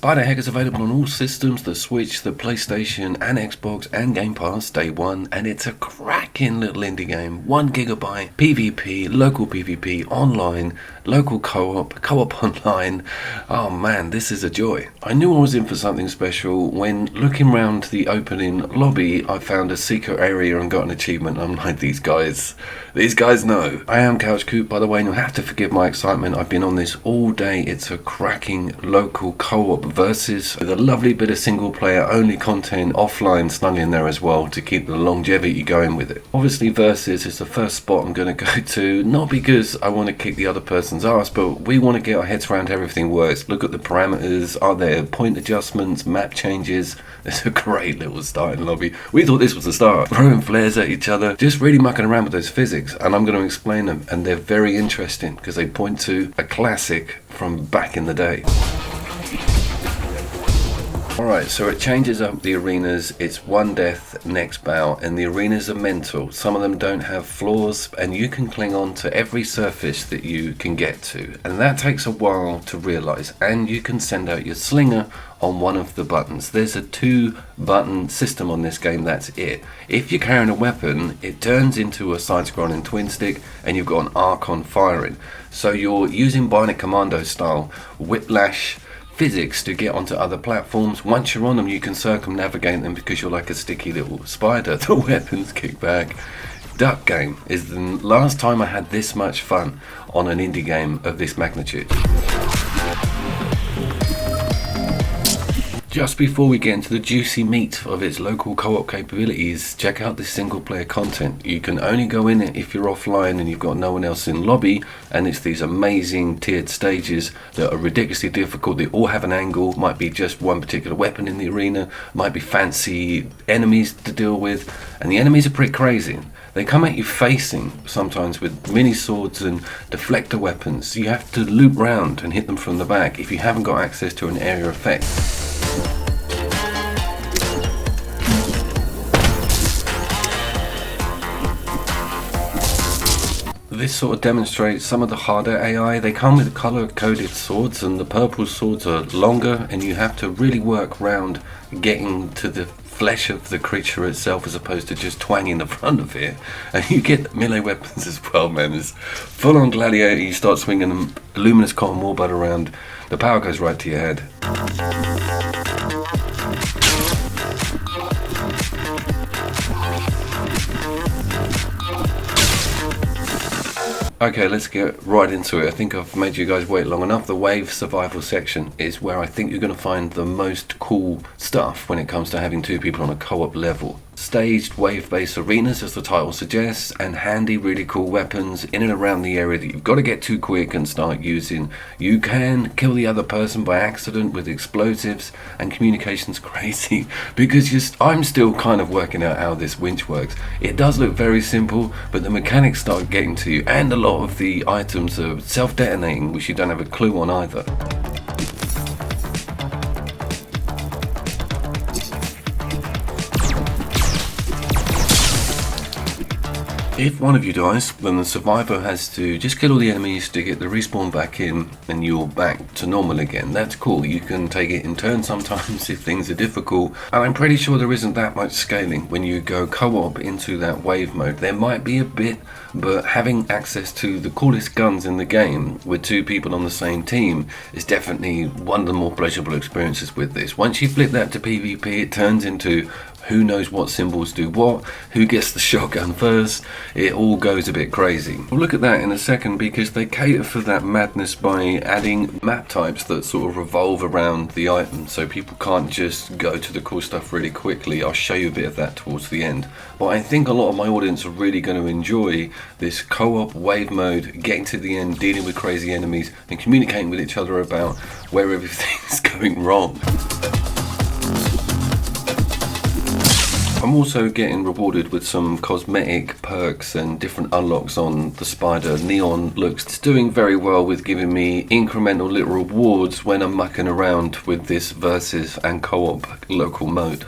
Spiderheck is available on all systems, the Switch, the PlayStation and Xbox and Game Pass day one, and it's a cracking little indie game. 1 gigabyte, PvP, local PvP, online, local co-op online. Oh man, this is a joy. I knew I was in for something special when looking around the opening lobby I found a secret area and got an achievement. I'm like, these guys know. I am Couch Coop, by the way, and you'll have to forgive my excitement. I've been on this all day. It's a cracking local co-op versus with a lovely bit of single player only content offline snug in there as well to keep the longevity going with it. Obviously versus is the first spot I'm going to go to, not because I want to kick the other person's ass, but we want to get our heads around how everything works. Look at the parameters, are there point adjustments, map changes. It's a great little starting lobby. We thought this was the start, throwing flares at each other, just really mucking around with those physics, and I'm going to explain them, and they're very interesting because they point to a classic from back in the day. Alright, so it changes up the arenas. It's one death, next bout, and the arenas are mental. Some of them don't have floors, and you can cling on to every surface that you can get to, and that takes a while to realise. And you can send out your slinger on one of the buttons. There's a 2-button system on this game, that's it. If you're carrying a weapon, it turns into a side-scrolling twin stick, and you've got an arc on firing. So you're using Bionic Commando style whiplash physics to get onto other platforms. Once you're on them, you can circumnavigate them because you're like a sticky little spider. The weapons kick back. Duck game is the last time I had this much fun on an indie game of this magnitude. Just before we get into the juicy meat of its local co-op capabilities, check out this single player content. You can only go in it if you're offline and you've got no one else in lobby, and it's these amazing tiered stages that are ridiculously difficult. They all have an angle, might be just one particular weapon in the arena, might be fancy enemies to deal with, and the enemies are pretty crazy. They come at you facing, sometimes with mini swords and deflector weapons. You have to loop round and hit them from the back if you haven't got access to an area effect. This sort of demonstrates some of the harder AI. They come with color-coded swords, and the purple swords are longer, and you have to really work around getting to the flesh of the creature itself as opposed to just twanging the front of it. And you get melee weapons as well, man. It's full-on gladiator. You start swinging a luminous cotton warbud around, the power goes right to your head. Okay, let's get right into it. I think I've made you guys wait long enough. The wave survival section is where I think you're going to find the most cool stuff when it comes to having 2 people on a co-op level. Staged wave-based arenas, as the title suggests, and handy, really cool weapons in and around the area that you've got to get to quick and start using. You can kill the other person by accident with explosives, and communication's crazy because I'm still kind of working out how this winch works. It does look very simple, but the mechanics start getting to you, and a lot of the items are self-detonating, which you don't have a clue on either. If one of you dies, then the survivor has to just kill all the enemies to get the respawn back in, and you're back to normal again. That's cool. You can take it in turns sometimes if things are difficult, and I'm pretty sure there isn't that much scaling when you go co-op into that wave mode. There might be a bit, but having access to the coolest guns in the game with 2 people on the same team is definitely one of the more pleasurable experiences with this. Once you flip that to PvP, it turns into who knows what symbols do what, who gets the shotgun first. It all goes a bit crazy. We'll look at that in a second because they cater for that madness by adding map types that sort of revolve around the item, so people can't just go to the cool stuff really quickly. I'll show you a bit of that towards the end. But I think a lot of my audience are really going to enjoy this co-op wave mode, getting to the end, dealing with crazy enemies, and communicating with each other about where everything's going wrong. I'm also getting rewarded with some cosmetic perks and different unlocks on the Spider. Neon looks doing very well with giving me incremental little rewards when I'm mucking around with this versus and co-op local mode.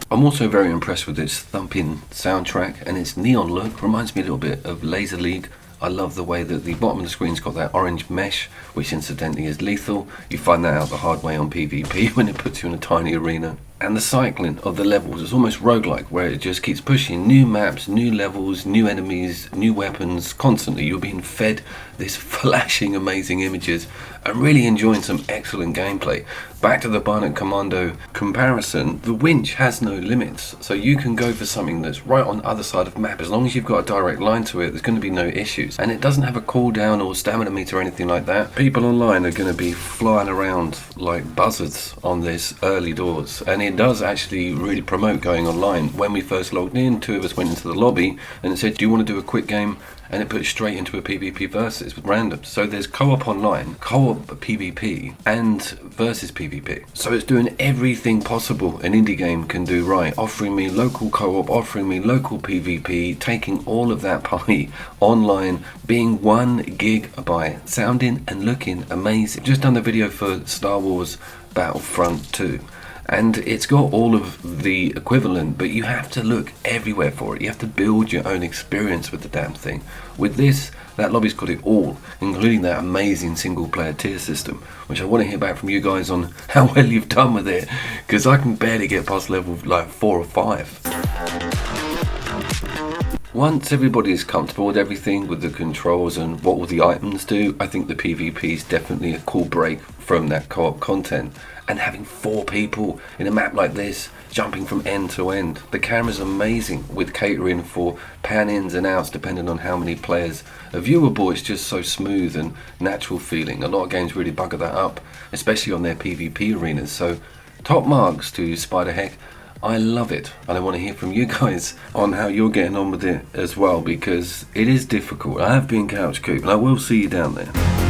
I'm also very impressed with its thumping soundtrack, and its neon look reminds me a little bit of Laser League I love the way that the bottom of the screen's got that orange mesh, which incidentally is lethal. You find that out the hard way on PvP when it puts you in a tiny arena. And the cycling of the levels is almost roguelike, where it just keeps pushing new maps, new levels, new enemies, new weapons. Constantly you're being fed this flashing amazing images and really enjoying some excellent gameplay. Back to the Bionic Commando comparison, the winch has no limits, so you can go for something that's right on the other side of the map. As long as you've got a direct line to it, there's going to be no issues. And it doesn't have a cooldown or stamina meter or anything like that. People online are going to be flying around like buzzards on this early doors, and it does actually really promote going online. When we first logged in, 2 of us went into the lobby and it said, do you want to do a quick game? And it put straight into a PvP versus with random. So there's co-op online, co-op PvP, and versus PvP. So it's doing everything possible an indie game can do right, offering me local co-op, offering me local PvP, taking all of that pie online, being 1 gigabyte, sounding and looking amazing. Just done the video for Star Wars Battlefront 2. And it's got all of the equivalent, but you have to look everywhere for it. You have to build your own experience with the damn thing. With this, that lobby's got it all, including that amazing single player tier system, which I want to hear back from you guys on how well you've done with it, because I can barely get past level like 4 or 5. Once everybody is comfortable with everything, with the controls and what all the items do, I think the PvP is definitely a cool break from that co-op content. And having 4 people in a map like this, jumping from end to end. The camera's amazing with catering for pan-ins and outs depending on how many players. A viewable is just so smooth and natural feeling. A lot of games really bugger that up, especially on their PvP arenas. So top marks to Spiderheck. I love it, and I want to hear from you guys on how you're getting on with it as well, because it is difficult. I have been couch coop, and I will see you down there.